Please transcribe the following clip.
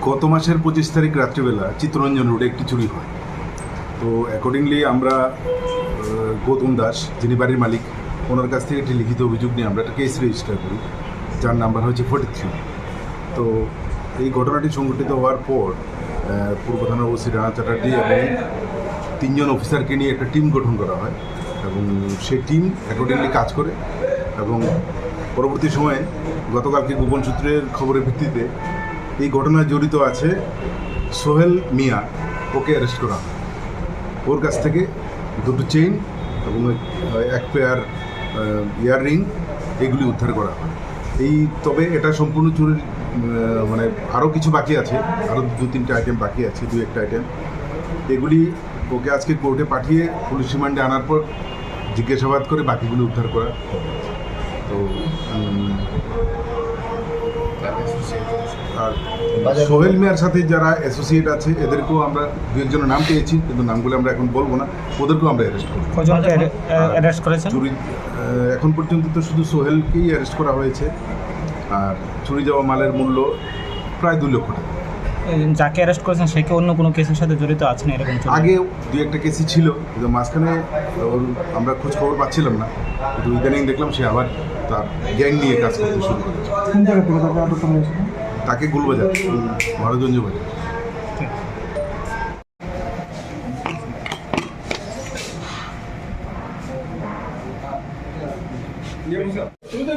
গত মাসের 25 তারিখ রাত্রিবেলা চিত্তরঞ্জন রোডে একটি চুরি হয়। তো অ্যাকর্ডিংলি আমরা গৌতম দাস, যিনি বাড়ির মালিক, ওনার কাছ থেকে একটি লিখিত অভিযোগ নিয়ে আমরা একটা কেস রেজিস্টার করি, যার নাম্বার হচ্ছে 43। তো এই ঘটনাটি সংঘটিত হওয়ার পর পূর্ব থানার ওসি রানা চ্যাটার্জি এবং 3 জন অফিসারকে নিয়ে একটা টিম গঠন করা হয় এবং সেই টিম অ্যাকর্ডিংলি কাজ করে এবং পরবর্তী সময়ে গতকালকে গোপন সূত্রের খবরের ভিত্তিতে এই ঘটনায় জড়িত আছে সোহেল মিয়া, ওকে অ্যারেস্ট করা হয়। ওর কাছ থেকে 2টো চেইন এবং 1 পেয়ার ইয়াররিং এগুলি উদ্ধার করা হয়। তবে এটা সম্পূর্ণ চুরির মানে আরও কিছু বাকি আছে, আরও 2-3টে আইটেম বাকি আছে, 2-1টা আইটেম। এগুলি ওকে আজকে কোর্টে পাঠিয়ে পুলিশ রিমান্ডে আনার পর জিজ্ঞাসাবাদ করে বাকিগুলি উদ্ধার করা। তো আর সোহেল মিয়ার সাথে যারা অ্যাসোসিয়েট আছে এদেরকেও আমরা 2-1জনের নাম পেয়েছি, কিন্তু নামগুলো আমরা এখন বলবো না। ওদেরকেও আমরা অ্যারেস্ট করেছি। চুরি এখন পর্যন্ত তো শুধু সোহেলকেই অ্যারেস্ট করা হয়েছে, আর চুরি যাওয়া মালের মূল্য প্রায় 2 লক্ষ টাকা। যাকে অ্যারেস্ট করেছেন সে কি অন্য কোনো কেসের সাথে জড়িত আছেন এরকম? আগে 2-1টা কেসই ছিল, কিন্তু মাঝখানে আমরা খোঁজ খবর পাচ্ছিলাম না, কিন্তু ইদানিং দেখলাম সে আবার তার গ্যাং নিয়ে কাজ করতে শুরু করেছে। তাকে গুলবাজার, মহারাজগঞ্জ বাজার। তুমি তো